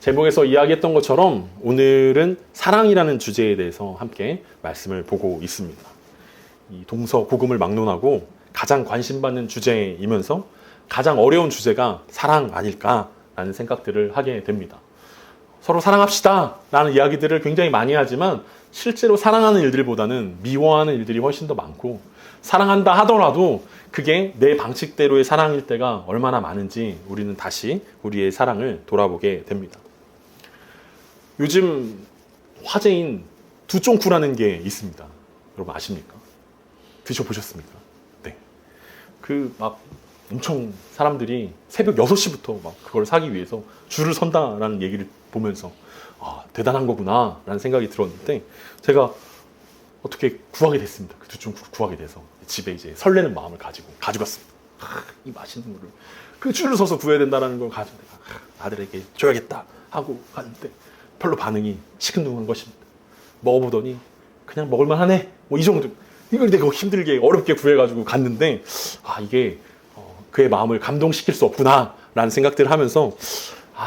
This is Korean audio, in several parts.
제목에서 이야기했던 것처럼 오늘은 사랑이라는 주제에 대해서 함께 말씀을 보고 있습니다. 이 동서고금을 막론하고 가장 관심받는 주제이면서 가장 어려운 주제가 사랑 아닐까라는 생각들을 하게 됩니다. 서로 사랑합시다 라는 이야기들을 굉장히 많이 하지만 실제로 사랑하는 일들보다는 미워하는 일들이 훨씬 더 많고, 사랑한다 하더라도 그게 내 방식대로의 사랑일 때가 얼마나 많은지 우리는 다시 우리의 사랑을 돌아보게 됩니다. 요즘 화제인 두쫑쿠라는 게 있습니다. 여러분 아십니까? 드셔보셨습니까? 네. 엄청 사람들이 새벽 6시부터 막 그걸 사기 위해서 줄을 선다라는 얘기를 보면서 대단한 거구나 라는 생각이 들었는데, 제가 어떻게 구하게 됐습니다. 그 두쫑쿠를 구하게 돼서 집에 이제 설레는 마음을 가져갔습니다. 이 맛있는 거를 그 줄을 서서 구해야 된다는 걸 가지고 아들에게 줘야겠다 하고 갔는데 별로 반응이 시큰둥한 것입니다. 먹어보더니 그냥 먹을만하네 이 정도. 이걸 내가 힘들게 어렵게 구해가지고 갔는데 이게 그의 마음을 감동시킬 수 없구나 라는 생각들을 하면서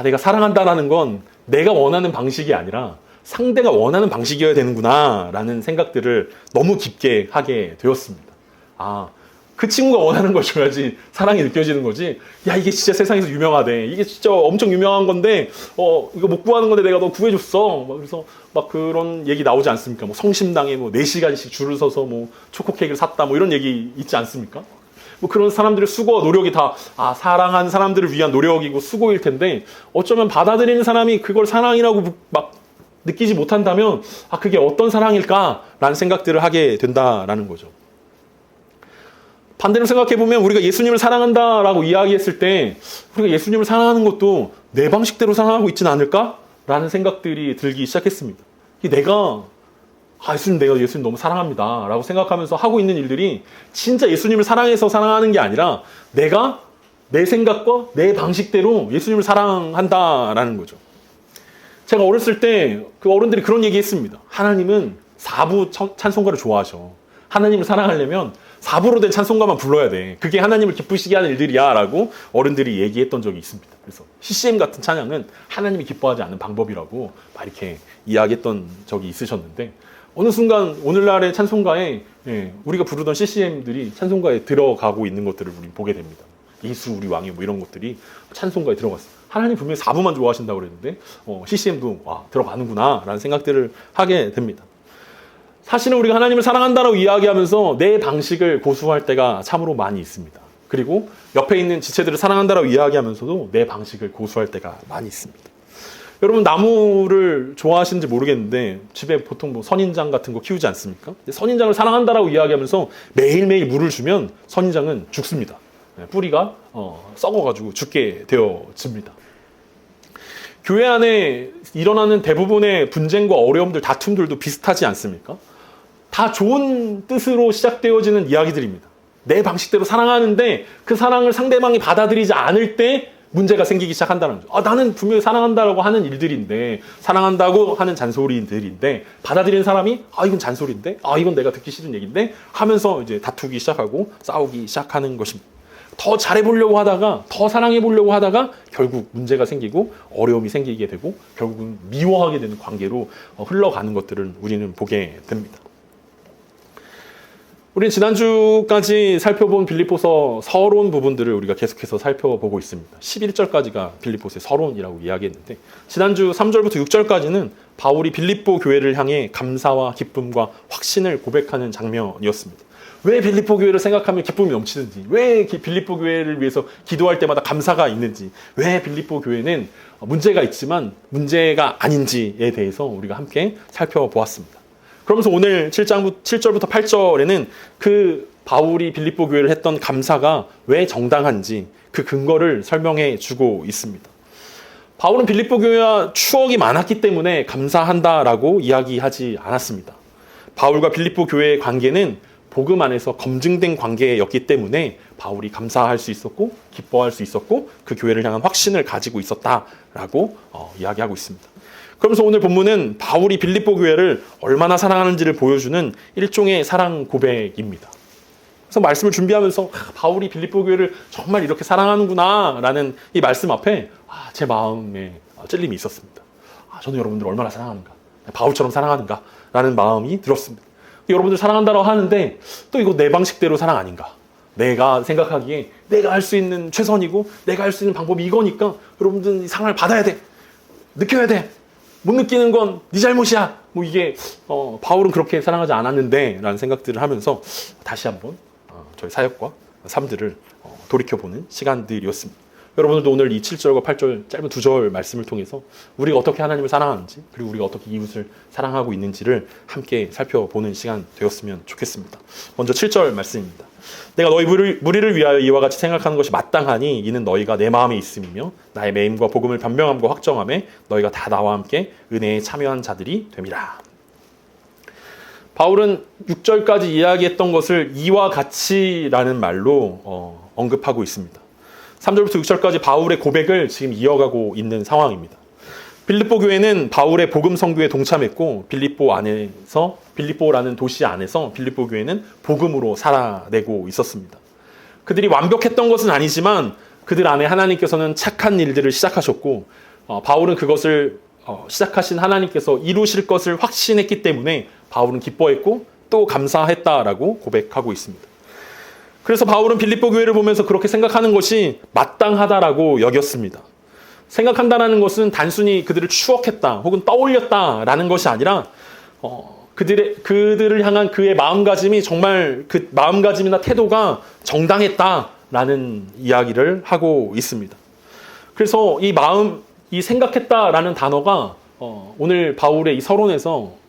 내가 사랑한다라는 건 내가 원하는 방식이 아니라 상대가 원하는 방식이어야 되는구나 라는 생각들을 너무 깊게 하게 되었습니다. 그 친구가 원하는 걸 줘야지 사랑이 느껴지는 거지. 야, 이게 진짜 세상에서 유명하대. 이게 진짜 엄청 유명한 건데, 이거 못 구하는 건데 내가 너 구해줬어. 그래서 막 그런 얘기 나오지 않습니까? 성심당에 4시간씩 줄을 서서 초코 케이크를 샀다. 이런 얘기 있지 않습니까? 그런 사람들의 수고와 노력이 다, 사랑하는 사람들을 위한 노력이고 수고일 텐데, 어쩌면 받아들이는 사람이 그걸 사랑이라고 막 느끼지 못한다면, 그게 어떤 사랑일까라는 생각들을 하게 된다라는 거죠. 반대로 생각해보면 우리가 예수님을 사랑한다라고 이야기했을 때 우리가 예수님을 사랑하는 것도 내 방식대로 사랑하고 있지는 않을까라는 생각들이 들기 시작했습니다. 내가 내가 예수님 너무 사랑합니다 라고 생각하면서 하고 있는 일들이 진짜 예수님을 사랑해서 사랑하는 게 아니라 내가 내 생각과 내 방식대로 예수님을 사랑한다라는 거죠. 제가 어렸을 때 그 어른들이 그런 얘기 했습니다. 하나님은 4부 찬송가를 좋아하셔. 하나님을 사랑하려면 4부로 된 찬송가만 불러야 돼. 그게 하나님을 기쁘시게 하는 일들이야 라고 어른들이 얘기했던 적이 있습니다. 그래서 CCM 같은 찬양은 하나님이 기뻐하지 않는 방법이라고 막 이렇게 이야기했던 적이 있으셨는데, 어느 순간 오늘날의 찬송가에 우리가 부르던 CCM들이 찬송가에 들어가고 있는 것들을 우리 보게 됩니다. 예수 우리 왕이 이런 것들이 찬송가에 들어갔어요. 하나님 분명히 4부만 좋아하신다고 그랬는데 CCM도 들어가는구나 라는 생각들을 하게 됩니다. 사실은 우리가 하나님을 사랑한다라고 이야기하면서 내 방식을 고수할 때가 참으로 많이 있습니다. 그리고 옆에 있는 지체들을 사랑한다라고 이야기하면서도 내 방식을 고수할 때가 많이 있습니다. 여러분 나무를 좋아하시는지 모르겠는데 집에 보통 선인장 같은 거 키우지 않습니까? 선인장을 사랑한다라고 이야기하면서 매일매일 물을 주면 선인장은 죽습니다. 뿌리가 썩어가지고 죽게 되어집니다. 교회 안에 일어나는 대부분의 분쟁과 어려움들, 다툼들도 비슷하지 않습니까? 다 좋은 뜻으로 시작되어지는 이야기들입니다. 내 방식대로 사랑하는데 그 사랑을 상대방이 받아들이지 않을 때 문제가 생기기 시작한다는 거죠. 나는 분명히 사랑한다고 하는 일들인데, 사랑한다고 하는 잔소리들인데 받아들이는 사람이 이건 잔소리인데, 이건 내가 듣기 싫은 얘기인데 하면서 이제 다투기 시작하고 싸우기 시작하는 것입니다. 더 잘해보려고 하다가, 더 사랑해보려고 하다가 결국 문제가 생기고 어려움이 생기게 되고 결국은 미워하게 되는 관계로 흘러가는 것들을 우리는 보게 됩니다. 우리는 지난주까지 살펴본 빌립보서 서론 부분들을 우리가 계속해서 살펴보고 있습니다. 11절까지가 빌립보서의 서론이라고 이야기했는데, 지난주 3절부터 6절까지는 바울이 빌립보 교회를 향해 감사와 기쁨과 확신을 고백하는 장면이었습니다. 왜 빌립보 교회를 생각하면 기쁨이 넘치는지, 왜 빌립보 교회를 위해서 기도할 때마다 감사가 있는지, 왜 빌립보 교회는 문제가 있지만 문제가 아닌지에 대해서 우리가 함께 살펴보았습니다. 그러면서 오늘 7절부터 8절에는 그 바울이 빌립보 교회를 했던 감사가 왜 정당한지 그 근거를 설명해 주고 있습니다. 바울은 빌립보 교회와 추억이 많았기 때문에 감사한다라고 이야기하지 않았습니다. 바울과 빌립보 교회의 관계는 복음 안에서 검증된 관계였기 때문에 바울이 감사할 수 있었고 기뻐할 수 있었고 그 교회를 향한 확신을 가지고 있었다라고 이야기하고 있습니다. 그러면서 오늘 본문은 바울이 빌립보 교회를 얼마나 사랑하는지를 보여주는 일종의 사랑 고백입니다. 그래서 말씀을 준비하면서 바울이 빌립보 교회를 정말 이렇게 사랑하는구나 라는 이 말씀 앞에 제 마음에 찔림이 있었습니다. 저는 여러분들 얼마나 사랑하는가, 바울처럼 사랑하는가 라는 마음이 들었습니다. 여러분들 사랑한다고 하는데 또 이거 내 방식대로 사랑 아닌가, 내가 생각하기에 내가 할 수 있는 최선이고 내가 할 수 있는 방법이 이거니까 여러분들은 이 사랑을 받아야 돼, 느껴야 돼, 못 느끼는 건 네 잘못이야, 뭐 이게 바울은 그렇게 사랑하지 않았는데 라는 생각들을 하면서 다시 한번 저희 사역과 삶들을 돌이켜보는 시간들이었습니다. 여러분들도 오늘 이 7절과 8절 짧은 2절 말씀을 통해서 우리가 어떻게 하나님을 사랑하는지, 그리고 우리가 어떻게 이웃을 사랑하고 있는지를 함께 살펴보는 시간 되었으면 좋겠습니다. 먼저 7절 말씀입니다. 내가 너희 무리를 위하여 이와 같이 생각하는 것이 마땅하니 이는 너희가 내 마음에 있음이며 나의 매임과 복음을 변명함과 확정함에 너희가 다 나와 함께 은혜에 참여한 자들이 됨이라. 바울은 6절까지 이야기했던 것을 이와 같이라는 말로 언급하고 있습니다. 3절부터 6절까지 바울의 고백을 지금 이어가고 있는 상황입니다. 빌립보 교회는 바울의 복음 선교에 동참했고 빌립보라는 도시 안에서 빌립보 교회는 복음으로 살아내고 있었습니다. 그들이 완벽했던 것은 아니지만 그들 안에 하나님께서는 착한 일들을 시작하셨고 바울은 그것을 시작하신 하나님께서 이루실 것을 확신했기 때문에 바울은 기뻐했고 또 감사했다라고 고백하고 있습니다. 그래서 바울은 빌립보 교회를 보면서 그렇게 생각하는 것이 마땅하다라고 여겼습니다. 생각한다는 것은 단순히 그들을 추억했다 혹은 떠올렸다라는 것이 아니라 그들을 향한 그의 마음가짐이 정말 그 마음가짐이나 태도가 정당했다라는 이야기를 하고 있습니다. 그래서 이 생각했다라는 단어가 오늘 바울의 이 서론에서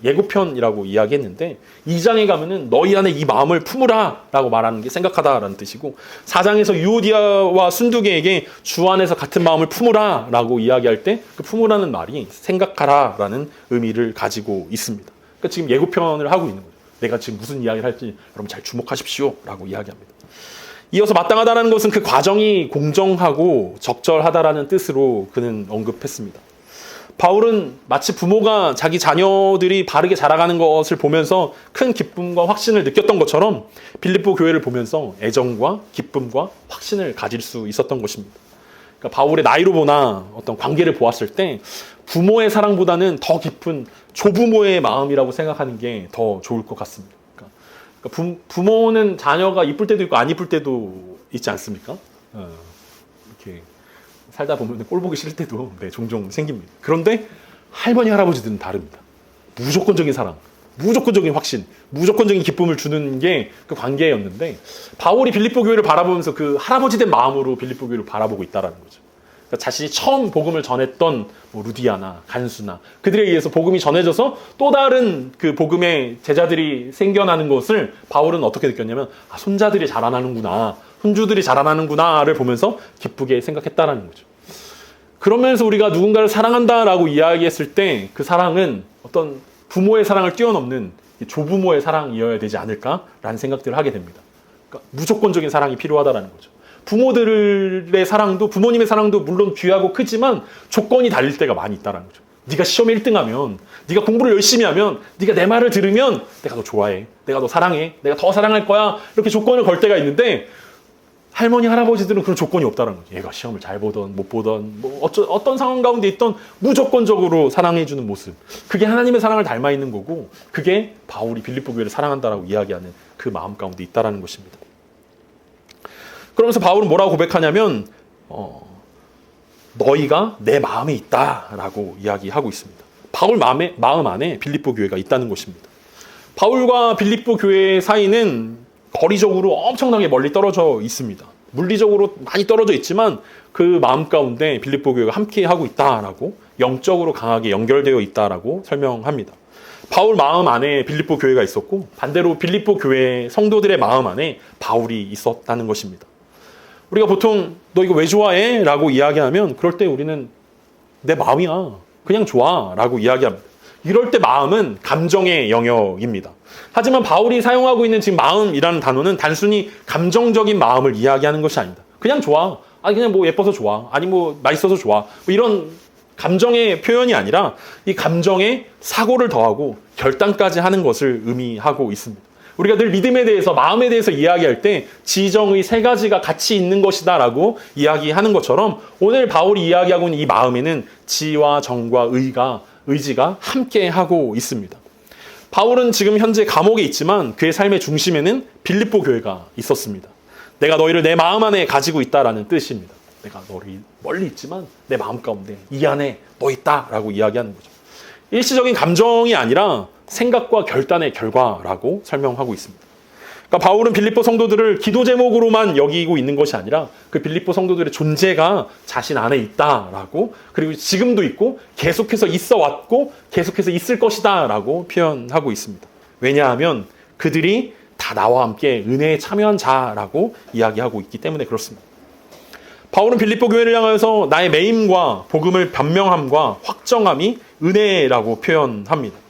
예고편이라고 이야기했는데 2장에 가면은 너희 안에 이 마음을 품으라 라고 말하는 게 생각하다라는 뜻이고 4장에서 유오디아와 순두계에게 주 안에서 같은 마음을 품으라 라고 이야기할 때 그 품으라는 말이 생각하라 라는 의미를 가지고 있습니다. 그러니까 지금 예고편을 하고 있는 거죠. 내가 지금 무슨 이야기를 할지 여러분 잘 주목하십시오 라고 이야기합니다. 이어서 마땅하다라는 것은 그 과정이 공정하고 적절하다라는 뜻으로 그는 언급했습니다. 바울은 마치 부모가 자기 자녀들이 바르게 자라가는 것을 보면서 큰 기쁨과 확신을 느꼈던 것처럼 빌립보 교회를 보면서 애정과 기쁨과 확신을 가질 수 있었던 것입니다. 그러니까 바울의 나이로 보나 어떤 관계를 보았을 때 부모의 사랑보다는 더 깊은 조부모의 마음이라고 생각하는 게 더 좋을 것 같습니다. 그러니까 부모는 자녀가 이쁠 때도 있고 안 이쁠 때도 있지 않습니까? 이렇게 살다 보면 꼴 보기 싫을 때도 종종 생깁니다. 그런데 할머니, 할아버지들은 다릅니다. 무조건적인 사랑, 무조건적인 확신, 무조건적인 기쁨을 주는 게 그 관계였는데 바울이 빌립보 교회를 바라보면서 그 할아버지 된 마음으로 빌립보 교회를 바라보고 있다는 거죠. 그러니까 자신이 처음 복음을 전했던 루디아나 간수나 그들에 의해서 복음이 전해져서 또 다른 그 복음의 제자들이 생겨나는 것을 바울은 어떻게 느꼈냐면 손자들이 자라나는구나, 손주들이 자라나는구나를 보면서 기쁘게 생각했다라는 거죠. 그러면서 우리가 누군가를 사랑한다라고 이야기했을 때 그 사랑은 어떤 부모의 사랑을 뛰어넘는 조부모의 사랑이어야 되지 않을까라는 생각들을 하게 됩니다. 그러니까 무조건적인 사랑이 필요하다라는 거죠. 부모들의 사랑도, 부모님의 사랑도 물론 귀하고 크지만 조건이 달릴 때가 많이 있다는 거죠. 네가 시험에 1등하면, 네가 공부를 열심히 하면, 네가 내 말을 들으면 내가 너 좋아해, 내가 너 사랑해, 내가 더 사랑할 거야, 이렇게 조건을 걸 때가 있는데 할머니, 할아버지들은 그런 조건이 없다는 거죠. 얘가 시험을 잘 보던 못 보던 어떤 상황 가운데 있던 무조건적으로 사랑해주는 모습, 그게 하나님의 사랑을 닮아 있는 거고 그게 바울이 빌립보 교회를 사랑한다라고 이야기하는 그 마음 가운데 있다는 것입니다. 그러면서 바울은 뭐라고 고백하냐면 너희가 내 마음에 있다라고 이야기하고 있습니다. 바울 마음 안에 빌립보 교회가 있다는 것입니다. 바울과 빌립보 교회 사이는 거리적으로 엄청나게 멀리 떨어져 있습니다. 물리적으로 많이 떨어져 있지만 그 마음 가운데 빌립보 교회가 함께하고 있다라고, 영적으로 강하게 연결되어 있다라고 설명합니다. 바울 마음 안에 빌립보 교회가 있었고 반대로 빌립보 교회 성도들의 마음 안에 바울이 있었다는 것입니다. 우리가 보통 너 이거 왜 좋아해? 라고 이야기하면 그럴 때 우리는 내 마음이야, 그냥 좋아 라고 이야기합니다. 이럴 때 마음은 감정의 영역입니다. 하지만 바울이 사용하고 있는 지금 마음이라는 단어는 단순히 감정적인 마음을 이야기하는 것이 아닙니다. 그냥 좋아, 아니 그냥 뭐 예뻐서 좋아, 아니 뭐 맛있어서 좋아, 뭐 이런 감정의 표현이 아니라 이 감정에 사고를 더하고 결단까지 하는 것을 의미하고 있습니다. 우리가 늘 믿음에 대해서, 마음에 대해서 이야기할 때 지정의 세 가지가 같이 있는 것이다 라고 이야기하는 것처럼 오늘 바울이 이야기하고 있는 이 마음에는 지와 정과 의지가 함께 하고 있습니다. 바울은 지금 현재 감옥에 있지만 그의 삶의 중심에는 빌립보 교회가 있었습니다. 내가 너희를 내 마음 안에 가지고 있다라는 뜻입니다. 내가 너를 멀리 있지만 내 마음 가운데 이 안에 너 있다라고 이야기하는 거죠. 일시적인 감정이 아니라 생각과 결단의 결과라고 설명하고 있습니다. 그러니까 바울은 빌립보 성도들을 기도 제목으로만 여기고 있는 것이 아니라 그 빌립보 성도들의 존재가 자신 안에 있다라고, 그리고 지금도 있고 계속해서 있어 왔고 계속해서 있을 것이다라고 표현하고 있습니다. 왜냐하면 그들이 다 나와 함께 은혜에 참여한 자라고 이야기하고 있기 때문에 그렇습니다. 바울은 빌립보 교회를 향해서 나의 매임과 복음을 변명함과 확정함이 은혜라고 표현합니다.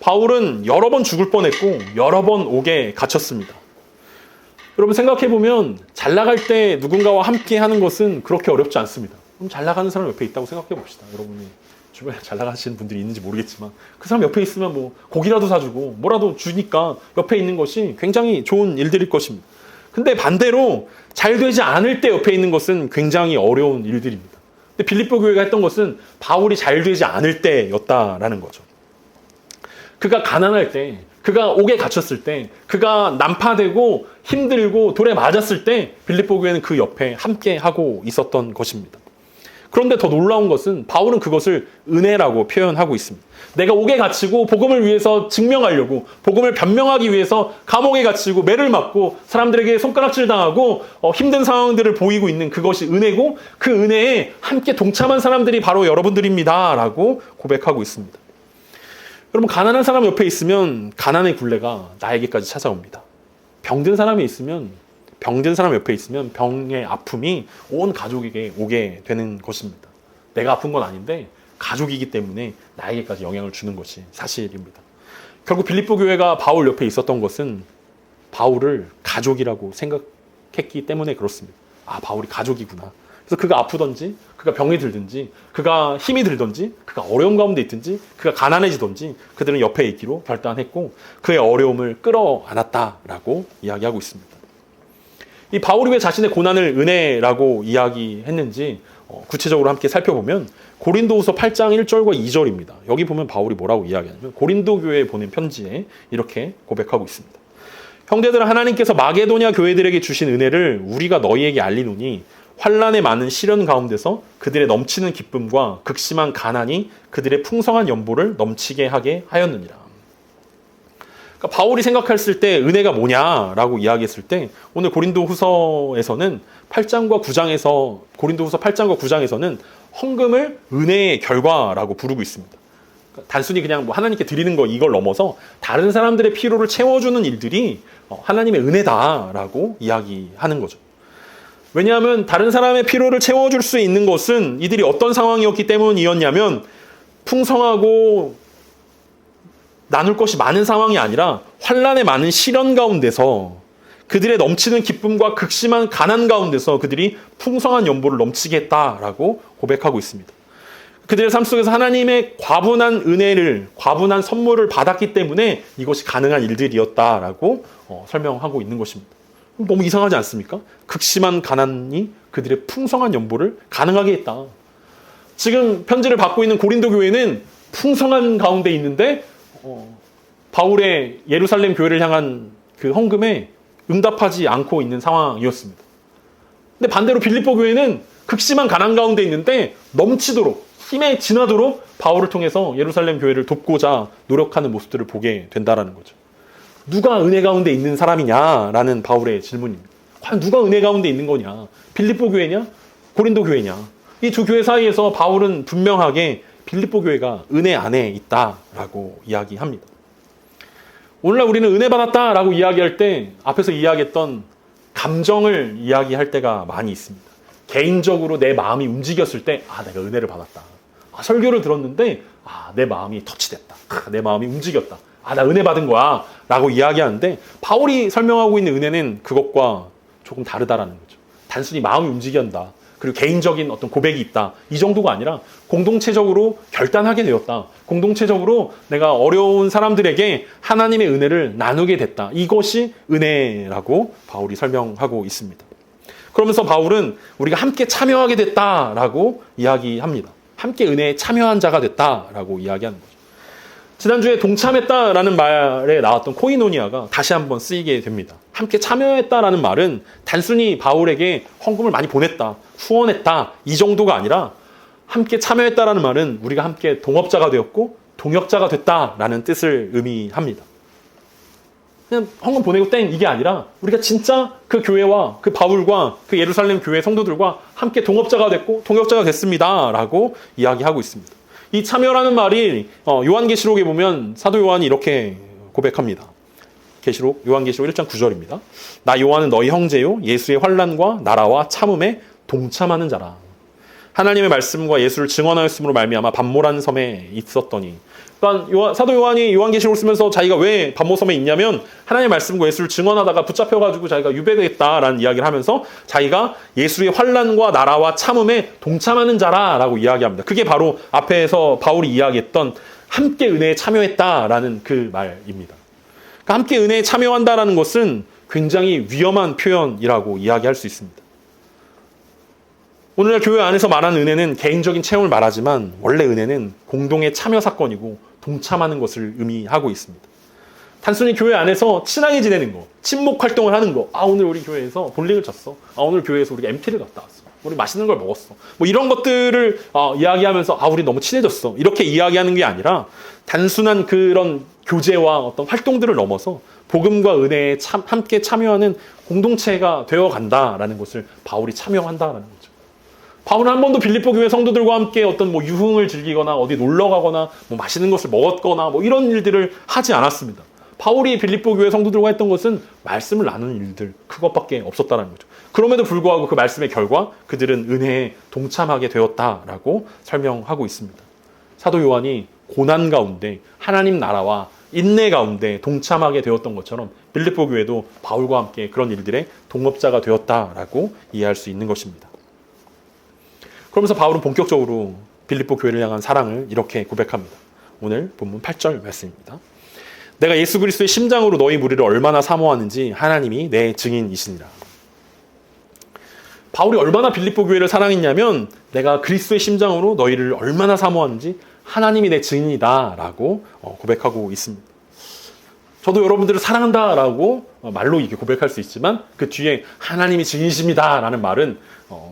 바울은 여러 번 죽을 뻔했고 여러 번 옥에 갇혔습니다. 여러분 생각해보면 잘 나갈 때 누군가와 함께 하는 것은 그렇게 어렵지 않습니다. 그럼 잘 나가는 사람 옆에 있다고 생각해 봅시다. 여러분이 주변에 잘 나가시는 분들이 있는지 모르겠지만 그 사람 옆에 있으면 뭐 고기라도 사주고 뭐라도 주니까 옆에 있는 것이 굉장히 좋은 일들일 것입니다. 근데 반대로 잘 되지 않을 때 옆에 있는 것은 굉장히 어려운 일들입니다. 근데 빌립보 교회가 했던 것은 바울이 잘 되지 않을 때였다라는 거죠. 그가 가난할 때, 그가 옥에 갇혔을 때, 그가 난파되고 힘들고 돌에 맞았을 때 빌립보 교회는 그 옆에 함께 하고 있었던 것입니다. 그런데 더 놀라운 것은 바울은 그것을 은혜라고 표현하고 있습니다. 내가 옥에 갇히고 복음을 위해서 증명하려고, 복음을 변명하기 위해서 감옥에 갇히고 매를 맞고 사람들에게 손가락질 당하고 힘든 상황들을 보이고 있는 그것이 은혜고, 그 은혜에 함께 동참한 사람들이 바로 여러분들입니다 라고 고백하고 있습니다. 여러분, 가난한 사람 옆에 있으면 가난의 굴레가 나에게까지 찾아옵니다. 병든 사람이 있으면, 병든 사람 옆에 있으면 병의 아픔이 온 가족에게 오게 되는 것입니다. 내가 아픈 건 아닌데 가족이기 때문에 나에게까지 영향을 주는 것이 사실입니다. 결국 빌립보 교회가 바울 옆에 있었던 것은 바울을 가족이라고 생각했기 때문에 그렇습니다. 아, 바울이 가족이구나. 그래서 그가 아프든지, 그가 병이 들든지, 그가 힘이 들든지, 그가 어려움 가운데 있든지, 그가 가난해지든지 그들은 옆에 있기로 결단했고 그의 어려움을 끌어안았다라고 이야기하고 있습니다. 이 바울이 왜 자신의 고난을 은혜라고 이야기했는지 구체적으로 함께 살펴보면 고린도후서 8장 1절과 2절입니다. 여기 보면 바울이 뭐라고 이야기하냐면 고린도 교회에 보낸 편지에 이렇게 고백하고 있습니다. 형제들아, 하나님께서 마게도냐 교회들에게 주신 은혜를 우리가 너희에게 알리노니 환난에 많은 시련 가운데서 그들의 넘치는 기쁨과 극심한 가난이 그들의 풍성한 연보를 넘치게 하게 하였느니라. 그러니까 바울이 생각했을 때 은혜가 뭐냐라고 이야기했을 때 오늘 고린도후서에서는 8장과 9장에서 고린도후서 8장과 9장에서는 헌금을 은혜의 결과라고 부르고 있습니다. 그러니까 단순히 그냥 뭐 하나님께 드리는 거 이걸 넘어서 다른 사람들의 필요를 채워주는 일들이 하나님의 은혜다라고 이야기하는 거죠. 왜냐하면 다른 사람의 필요를 채워줄 수 있는 것은 이들이 어떤 상황이었기 때문이었냐면 풍성하고 나눌 것이 많은 상황이 아니라 환난에 많은 시련 가운데서 그들의 넘치는 기쁨과 극심한 가난 가운데서 그들이 풍성한 연보를 넘치게 했다라고 고백하고 있습니다. 그들의 삶 속에서 하나님의 과분한 은혜를, 과분한 선물을 받았기 때문에 이것이 가능한 일들이었다라고 설명하고 있는 것입니다. 너무 이상하지 않습니까? 극심한 가난이 그들의 풍성한 연보를 가능하게 했다. 지금 편지를 받고 있는 고린도 교회는 풍성한 가운데 있는데 바울의 예루살렘 교회를 향한 그 헌금에 응답하지 않고 있는 상황이었습니다. 근데 반대로 빌립보 교회는 극심한 가난 가운데 있는데 넘치도록, 힘에 지나도록 바울을 통해서 예루살렘 교회를 돕고자 노력하는 모습들을 보게 된다라는 거죠. 누가 은혜 가운데 있는 사람이냐라는 바울의 질문입니다. 과연 누가 은혜 가운데 있는 거냐? 빌립보 교회냐? 고린도 교회냐? 이 두 교회 사이에서 바울은 분명하게 빌립보 교회가 은혜 안에 있다라고 이야기합니다. 오늘날 우리는 은혜 받았다라고 이야기할 때 앞에서 이야기했던 감정을 이야기할 때가 많이 있습니다. 개인적으로 내 마음이 움직였을 때 내가 은혜를 받았다. 설교를 들었는데 내 마음이 터치됐다. 내 마음이 움직였다. 나 은혜 받은 거야 라고 이야기하는데 바울이 설명하고 있는 은혜는 그것과 조금 다르다라는 거죠. 단순히 마음이 움직인다. 그리고 개인적인 어떤 고백이 있다. 이 정도가 아니라 공동체적으로 결단하게 되었다. 공동체적으로 내가 어려운 사람들에게 하나님의 은혜를 나누게 됐다. 이것이 은혜라고 바울이 설명하고 있습니다. 그러면서 바울은 우리가 함께 참여하게 됐다라고 이야기합니다. 함께 은혜에 참여한 자가 됐다라고 이야기하는 거죠. 지난주에 동참했다라는 말에 나왔던 코이노니아가 다시 한번 쓰이게 됩니다. 함께 참여했다라는 말은 단순히 바울에게 헌금을 많이 보냈다, 후원했다 이 정도가 아니라 함께 참여했다라는 말은 우리가 함께 동업자가 되었고 동역자가 됐다라는 뜻을 의미합니다. 그냥 헌금 보내고 땡 이게 아니라 우리가 진짜 그 교회와 그 바울과 그 예루살렘 교회 성도들과 함께 동업자가 됐고 동역자가 됐습니다라고 이야기하고 있습니다. 이 참여라는 말이 요한계시록에 보면 사도 요한이 이렇게 고백합니다. 요한계시록 1장 9절입니다. 나 요한은 너희 형제요 예수의 환난과 나라와 참음에 동참하는 자라. 하나님의 말씀과 예수를 증언하였으므로 말미암아 반모라는 섬에 있었더니, 그러니까 사도 요한이 요한계시록을 쓰면서 자기가 왜 반모섬에 있냐면 하나님의 말씀과 예수를 증언하다가 붙잡혀가지고 자기가 유배되겠다라는 이야기를 하면서 자기가 예수의 환난과 나라와 참음에 동참하는 자라라고 이야기합니다. 그게 바로 앞에서 바울이 이야기했던 함께 은혜에 참여했다라는 그 말입니다. 그러니까 함께 은혜에 참여한다라는 것은 굉장히 위험한 표현이라고 이야기할 수 있습니다. 오늘날 교회 안에서 말하는 은혜는 개인적인 체험을 말하지만 원래 은혜는 공동의 참여 사건이고 동참하는 것을 의미하고 있습니다. 단순히 교회 안에서 친하게 지내는 거, 친목 활동을 하는 거, 오늘 우리 교회에서 볼링을 쳤어. 오늘 교회에서 우리가 MT를 갔다 왔어. 우리 맛있는 걸 먹었어. 뭐 이런 것들을 이야기하면서 우리 너무 친해졌어. 이렇게 이야기하는 게 아니라 단순한 그런 교제와 어떤 활동들을 넘어서 복음과 은혜에 함께 참여하는 공동체가 되어간다라는 것을 바울이 참여한다라는 거죠. 바울은 한 번도 빌립보 교회 성도들과 함께 어떤 유흥을 즐기거나 어디 놀러 가거나 맛있는 것을 먹었거나 이런 일들을 하지 않았습니다. 바울이 빌립보 교회 성도들과 했던 것은 말씀을 나누는 일들, 그것밖에 없었다는 거죠. 그럼에도 불구하고 그 말씀의 결과 그들은 은혜에 동참하게 되었다라고 설명하고 있습니다. 사도 요한이 고난 가운데 하나님 나라와 인내 가운데 동참하게 되었던 것처럼 빌립보 교회도 바울과 함께 그런 일들의 동업자가 되었다라고 이해할 수 있는 것입니다. 그러면서 바울은 본격적으로 빌립보 교회를 향한 사랑을 이렇게 고백합니다. 오늘 본문 8절 말씀입니다. 내가 예수 그리스도의 심장으로 너희 무리를 얼마나 사모하는지 하나님이 내 증인이시니라. 바울이 얼마나 빌립보 교회를 사랑했냐면 내가 그리스도의 심장으로 너희를 얼마나 사모하는지 하나님이 내 증인이다 라고 고백하고 있습니다. 저도 여러분들을 사랑한다라고 말로 이렇게 고백할 수 있지만 그 뒤에 하나님이 증인이십니다 라는 말은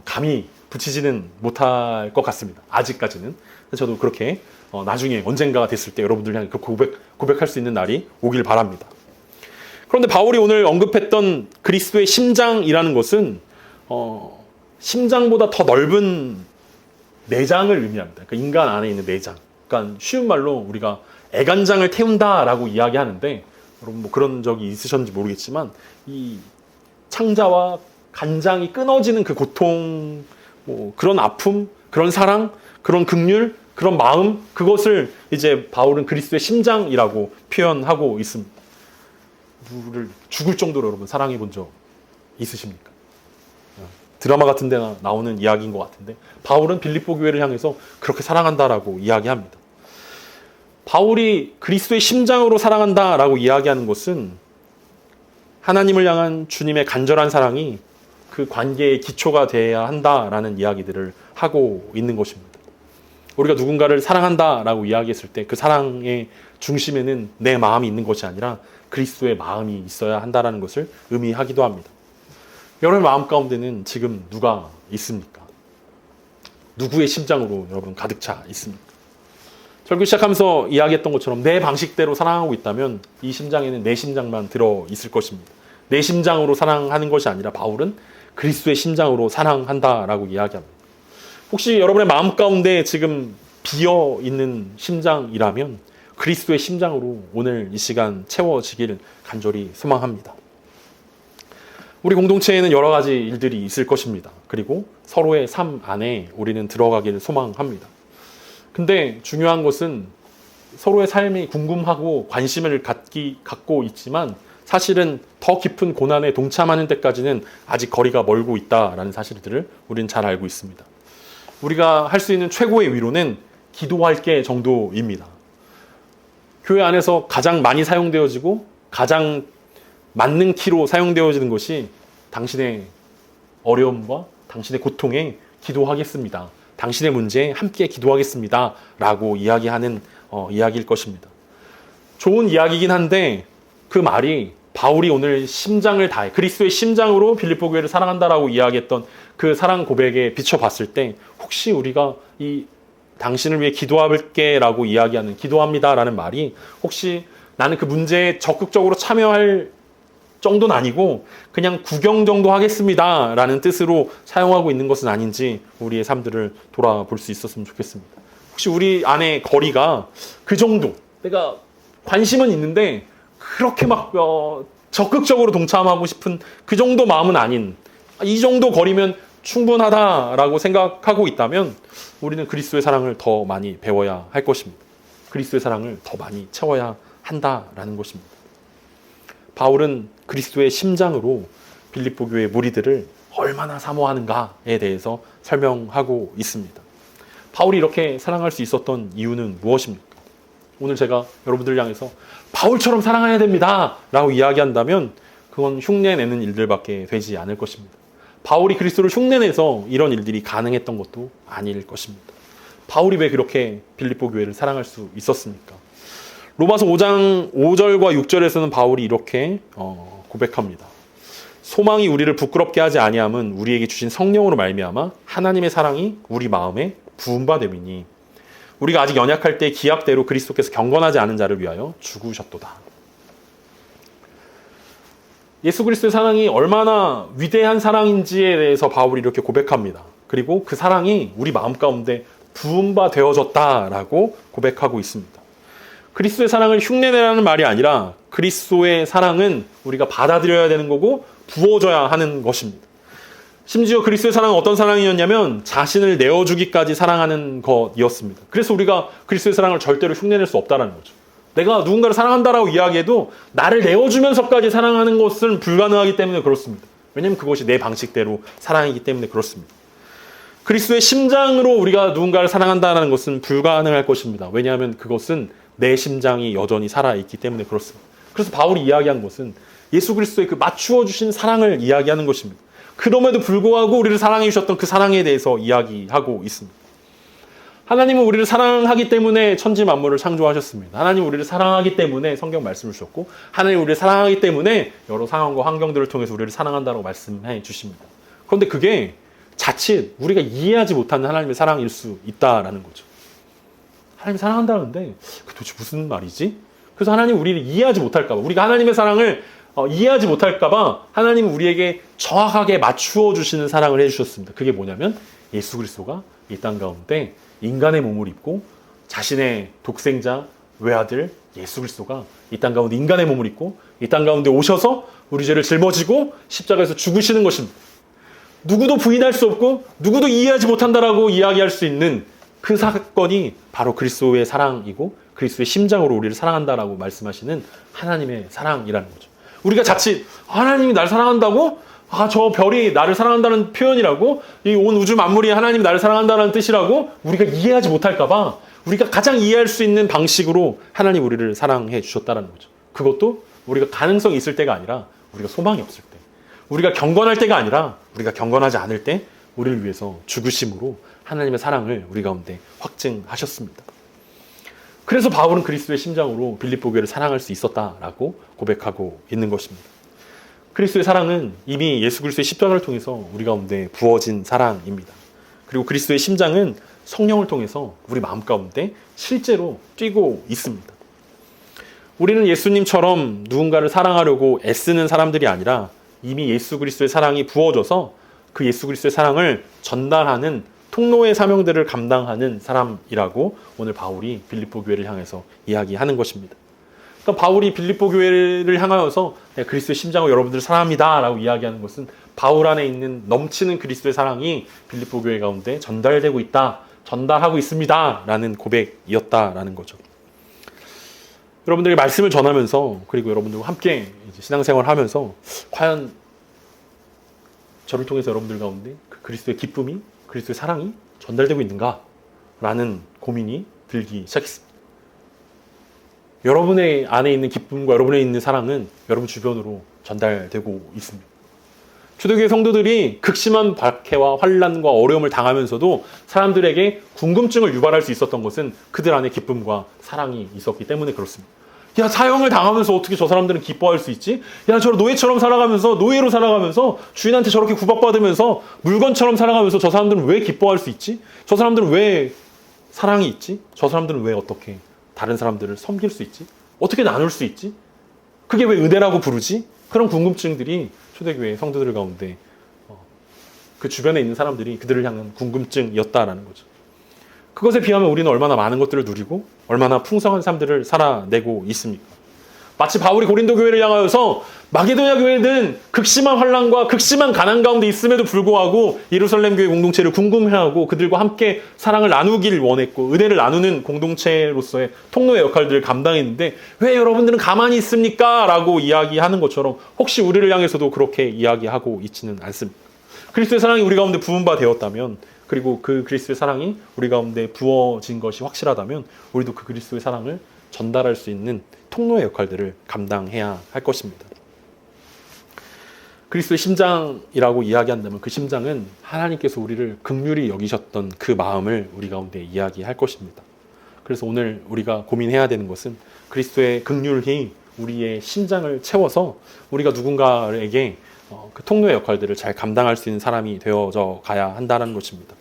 감히 붙이지는 못할 것 같습니다. 아직까지는. 저도 그렇게 나중에 언젠가가 됐을 때 여러분들 향해 그 고백할 수 있는 날이 오길 바랍니다. 그런데 바울이 오늘 언급했던 그리스도의 심장이라는 것은 심장보다 더 넓은 내장을 의미합니다. 그러니까 인간 안에 있는 내장. 그러니까 쉬운 말로 우리가 애간장을 태운다라고 이야기하는데 여러분 그런 적이 있으셨는지 모르겠지만 이 창자와 간장이 끊어지는 그 고통, 그런 아픔, 그런 사랑, 그런 긍휼, 그런 마음, 그것을 이제 바울은 그리스도의 심장이라고 표현하고 있습니다. 누구를 죽을 정도로 여러분 사랑해 본 적 있으십니까? 드라마 같은 데 나오는 이야기인 것 같은데 바울은 빌립보 교회를 향해서 그렇게 사랑한다라고 이야기합니다. 바울이 그리스도의 심장으로 사랑한다라고 이야기하는 것은 하나님을 향한 주님의 간절한 사랑이 그 관계의 기초가 되어야 한다라는 이야기들을 하고 있는 것입니다. 우리가 누군가를 사랑한다라고 이야기했을 때 그 사랑의 중심에는 내 마음이 있는 것이 아니라 그리스도의 마음이 있어야 한다라는 것을 의미하기도 합니다. 여러분의 마음 가운데는 지금 누가 있습니까? 누구의 심장으로 여러분 가득 차 있습니까? 설교 시작하면서 이야기했던 것처럼 내 방식대로 사랑하고 있다면 이 심장에는 내 심장만 들어있을 것입니다. 내 심장으로 사랑하는 것이 아니라 바울은 그리스도의 심장으로 사랑한다라고 이야기합니다. 혹시 여러분의 마음 가운데 지금 비어있는 심장이라면 그리스도의 심장으로 오늘 이 시간 채워지기를 간절히 소망합니다. 우리 공동체에는 여러 가지 일들이 있을 것입니다. 그리고 서로의 삶 안에 우리는 들어가기를 소망합니다. 근데 중요한 것은 서로의 삶이 궁금하고 관심을 갖고 있지만 사실은 더 깊은 고난에 동참하는 데까지는 아직 거리가 멀고 있다라는 사실들을 우리는 잘 알고 있습니다. 우리가 할 수 있는 최고의 위로는 기도할 게 정도입니다. 교회 안에서 가장 많이 사용되어지고 가장 맞는 키로 사용되어지는 것이 당신의 어려움과 당신의 고통에 기도하겠습니다. 당신의 문제에 함께 기도하겠습니다. 라고 이야기하는 이야기일 것입니다. 좋은 이야기이긴 한데 그 말이 바울이 오늘 심장을 다해 그리스도의 심장으로 빌립보 교회를 사랑한다라고 이야기했던 그 사랑 고백에 비춰봤을 때 혹시 우리가 이 당신을 위해 기도할게 라고 이야기하는 기도합니다 라는 말이 혹시 나는 그 문제에 적극적으로 참여할 정도는 아니고 그냥 구경 정도 하겠습니다 라는 뜻으로 사용하고 있는 것은 아닌지 우리의 삶들을 돌아볼 수 있었으면 좋겠습니다. 혹시 우리 안에 거리가 그 정도 내가 관심은 있는데 그렇게 막 적극적으로 동참하고 싶은 그 정도 마음은 아닌 이 정도 거리면 충분하다라고 생각하고 있다면 우리는 그리스도의 사랑을 더 많이 배워야 할 것입니다. 그리스도의 사랑을 더 많이 채워야 한다라는 것입니다. 바울은 그리스도의 심장으로 빌립보 교회 무리들을 얼마나 사모하는가에 대해서 설명하고 있습니다. 바울이 이렇게 사랑할 수 있었던 이유는 무엇입니까? 오늘 제가 여러분들을 향해서 바울처럼 사랑해야 됩니다 라고 이야기한다면 그건 흉내내는 일들밖에 되지 않을 것입니다. 바울이 그리스도를 흉내내서 이런 일들이 가능했던 것도 아닐 것입니다. 바울이 왜 그렇게 빌립보 교회를 사랑할 수 있었습니까? 로마서 5장 5절과 6절에서는 바울이 이렇게 고백합니다. 소망이 우리를 부끄럽게 하지 아니함은 우리에게 주신 성령으로 말미암아 하나님의 사랑이 우리 마음에 부은 바 됨이니 우리가 아직 연약할 때 기약대로 그리스도께서 경건하지 않은 자를 위하여 죽으셨도다. 예수 그리스도의 사랑이 얼마나 위대한 사랑인지에 대해서 바울이 이렇게 고백합니다. 그리고 그 사랑이 우리 마음 가운데 부은 바 되어졌다라고 고백하고 있습니다. 그리스도의 사랑을 흉내내라는 말이 아니라 그리스도의 사랑은 우리가 받아들여야 되는 거고 부어져야 하는 것입니다. 심지어 그리스도의 사랑은 어떤 사랑이었냐면 자신을 내어주기까지 사랑하는 것이었습니다. 그래서 우리가 그리스도의 사랑을 절대로 흉내낼 수 없다는 거죠. 내가 누군가를 사랑한다라고 이야기해도 나를 내어주면서까지 사랑하는 것은 불가능하기 때문에 그렇습니다. 왜냐하면 그것이 내 방식대로 사랑이기 때문에 그렇습니다. 그리스도의 심장으로 우리가 누군가를 사랑한다는 것은 불가능할 것입니다. 왜냐하면 그것은 내 심장이 여전히 살아있기 때문에 그렇습니다. 그래서 바울이 이야기한 것은 예수 그리스도의 그 맞추어 주신 사랑을 이야기하는 것입니다. 그럼에도 불구하고 우리를 사랑해 주셨던 그 사랑에 대해서 이야기하고 있습니다. 하나님은 우리를 사랑하기 때문에 천지 만물을 창조하셨습니다. 하나님은 우리를 사랑하기 때문에 성경 말씀을 주셨고 하나님은 우리를 사랑하기 때문에 여러 상황과 환경들을 통해서 우리를 사랑한다고 말씀해 주십니다. 그런데 그게 자칫 우리가 이해하지 못하는 하나님의 사랑일 수 있다라는 거죠. 하나님이 사랑한다는데 그 도대체 무슨 말이지? 그래서 하나님 우리를 이해하지 못할까 봐 우리가 하나님의 사랑을 이해하지 못할까 봐 하나님은 우리에게 정확하게 맞추어 주시는 사랑을 해주셨습니다. 그게 뭐냐면 예수 그리스도가 이 땅 가운데 인간의 몸을 입고 자신의 독생자 외아들 예수 그리스도가 이 땅 가운데 인간의 몸을 입고 이 땅 가운데 오셔서 우리 죄를 짊어지고 십자가에서 죽으시는 것입니다. 누구도 부인할 수 없고 누구도 이해하지 못한다라고 이야기할 수 있는 그 사건이 바로 그리스도의 사랑이고 그리스도의 심장으로 우리를 사랑한다라고 말씀하시는 하나님의 사랑이라는 거죠. 우리가 자칫 하나님이 날 사랑한다고? 저 별이 나를 사랑한다는 표현이라고? 이 온 우주 만물이 하나님이 나를 사랑한다는 뜻이라고? 우리가 이해하지 못할까 봐 우리가 가장 이해할 수 있는 방식으로 하나님 우리를 사랑해 주셨다는 거죠. 그것도 우리가 가능성이 있을 때가 아니라 우리가 소망이 없을 때, 우리가 경건할 때가 아니라 우리가 경건하지 않을 때 우리를 위해서 죽으심으로 하나님의 사랑을 우리 가운데 확증하셨습니다. 그래서 바울은 그리스도의 심장으로 빌립보 교회를 사랑할 수 있었다라고 고백하고 있는 것입니다. 그리스도의 사랑은 이미 예수 그리스도의 십자가를 통해서 우리 가운데 부어진 사랑입니다. 그리고 그리스도의 심장은 성령을 통해서 우리 마음 가운데 실제로 뛰고 있습니다. 우리는 예수님처럼 누군가를 사랑하려고 애쓰는 사람들이 아니라 이미 예수 그리스도의 사랑이 부어져서 그 예수 그리스도의 사랑을 전달하는 통로의 사명들을 감당하는 사람이라고 오늘 바울이 빌립보 교회를 향해서 이야기하는 것입니다. 그러니까 바울이 빌립보 교회를 향하여서 그리스도의 심장으로 여러분들을 사랑합니다 라고 이야기하는 것은 바울 안에 있는 넘치는 그리스도의 사랑이 빌립보 교회 가운데 전달되고 있다, 전달하고 있습니다 라는 고백이었다라는 거죠. 여러분들에게 말씀을 전하면서 그리고 여러분들과 함께 이제 신앙생활을 하면서 과연 저를 통해서 여러분들 가운데 그 그리스도의 기쁨이, 그리스도의 사랑이 전달되고 있는가라는 고민이 들기 시작했습니다. 여러분의 안에 있는 기쁨과 여러분의 있는 사랑은 여러분 주변으로 전달되고 있습니다. 초대교회 성도들이 극심한 박해와 환난과 어려움을 당하면서도 사람들에게 궁금증을 유발할 수 있었던 것은 그들 안에 기쁨과 사랑이 있었기 때문에 그렇습니다. 야, 사형을 당하면서 어떻게 저 사람들은 기뻐할 수 있지? 야, 저 노예처럼 살아가면서, 노예로 살아가면서, 주인한테 저렇게 구박받으면서, 물건처럼 살아가면서 저 사람들은 왜 기뻐할 수 있지? 저 사람들은 왜 사랑이 있지? 저 사람들은 왜 어떻게 다른 사람들을 섬길 수 있지? 어떻게 나눌 수 있지? 그게 왜 은혜라고 부르지? 그런 궁금증들이 초대교회 성도들 가운데 그 주변에 있는 사람들이 그들을 향한 궁금증이었다라는 거죠. 그것에 비하면 우리는 얼마나 많은 것들을 누리고 얼마나 풍성한 삶들을 살아내고 있습니까? 마치 바울이 고린도 교회를 향하여서 마게도냐 교회는 극심한 환난과 극심한 가난 가운데 있음에도 불구하고 예루살렘 교회 공동체를 궁금해하고 그들과 함께 사랑을 나누길 원했고 은혜를 나누는 공동체로서의 통로의 역할들을 감당했는데 왜 여러분들은 가만히 있습니까? 라고 이야기하는 것처럼 혹시 우리를 향해서도 그렇게 이야기하고 있지는 않습니다. 그리스도의 사랑이 우리 가운데 부은 바 되었다면 그리고 그 그리스도의 사랑이 우리 가운데 부어진 것이 확실하다면 우리도 그 그리스도의 사랑을 전달할 수 있는 통로의 역할들을 감당해야 할 것입니다. 그리스도의 심장이라고 이야기한다면 그 심장은 하나님께서 우리를 긍휼히 여기셨던 그 마음을 우리 가운데 이야기할 것입니다. 그래서 오늘 우리가 고민해야 되는 것은 그리스도의 긍휼이 우리의 심장을 채워서 우리가 누군가에게 그 통로의 역할들을 잘 감당할 수 있는 사람이 되어져 가야 한다는 것입니다.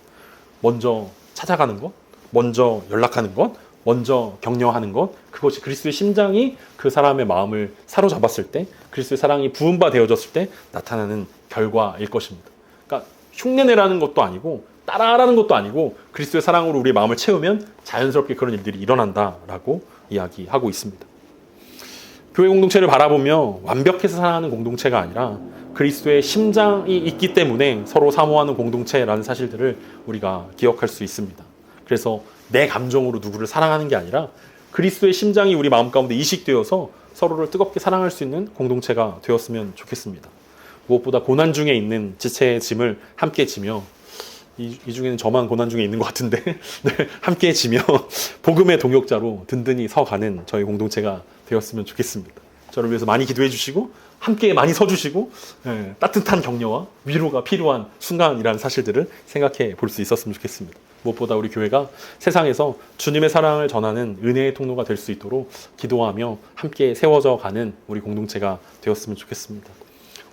먼저 찾아가는 것, 먼저 연락하는 것, 먼저 격려하는 것, 그것이 그리스도의 심장이 그 사람의 마음을 사로잡았을 때, 그리스도의 사랑이 부은 바 되어졌을 때 나타나는 결과일 것입니다. 그러니까 흉내내라는 것도 아니고 따라하라는 것도 아니고 그리스도의 사랑으로 우리의 마음을 채우면 자연스럽게 그런 일들이 일어난다라고 이야기하고 있습니다. 교회 공동체를 바라보며 완벽해서 사랑하는 공동체가 아니라 그리스도의 심장이 있기 때문에 서로 사모하는 공동체라는 사실들을 우리가 기억할 수 있습니다. 그래서 내 감정으로 누구를 사랑하는 게 아니라 그리스도의 심장이 우리 마음 가운데 이식되어서 서로를 뜨겁게 사랑할 수 있는 공동체가 되었으면 좋겠습니다. 무엇보다 고난 중에 있는 지체의 짐을 함께 지며 이 중에는 저만 고난 중에 있는 것 같은데 네, 함께 지며 복음의 동역자로 든든히 서가는 저희 공동체가 되었으면 좋겠습니다. 저를 위해서 많이 기도해 주시고 함께 많이 서주시고 따뜻한 격려와 위로가 필요한 순간이라는 사실들을 생각해 볼 수 있었으면 좋겠습니다. 무엇보다 우리 교회가 세상에서 주님의 사랑을 전하는 은혜의 통로가 될 수 있도록 기도하며 함께 세워져 가는 우리 공동체가 되었으면 좋겠습니다.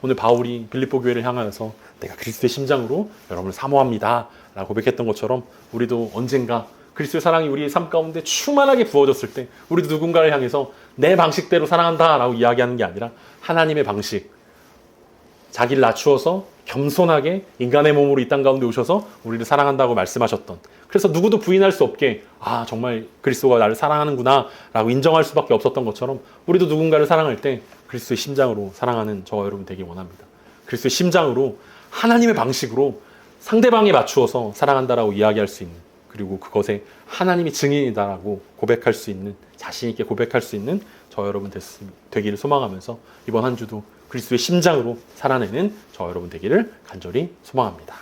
오늘 바울이 빌립보 교회를 향하여서 내가 그리스도의 심장으로 여러분을 사모합니다 라고 고백했던 것처럼 우리도 언젠가 그리스도의 사랑이 우리의 삶 가운데 충만하게 부어졌을 때 우리도 누군가를 향해서 내 방식대로 사랑한다 라고 이야기하는 게 아니라 하나님의 방식, 자기를 낮추어서 겸손하게 인간의 몸으로 이 땅 가운데 오셔서 우리를 사랑한다고 말씀하셨던, 그래서 누구도 부인할 수 없게 정말 그리스도가 나를 사랑하는구나 라고 인정할 수밖에 없었던 것처럼 우리도 누군가를 사랑할 때 그리스도의 심장으로 사랑하는 저와 여러분 되길 원합니다. 그리스도의 심장으로 하나님의 방식으로 상대방에 맞추어서 사랑한다라고 이야기할 수 있는, 그리고 그것에 하나님이 증인이다라고 고백할 수 있는, 자신 있게 고백할 수 있는 저 여러분 되기를 소망하면서 이번 한 주도 그리스도의 심장으로 살아내는 저 여러분 되기를 간절히 소망합니다.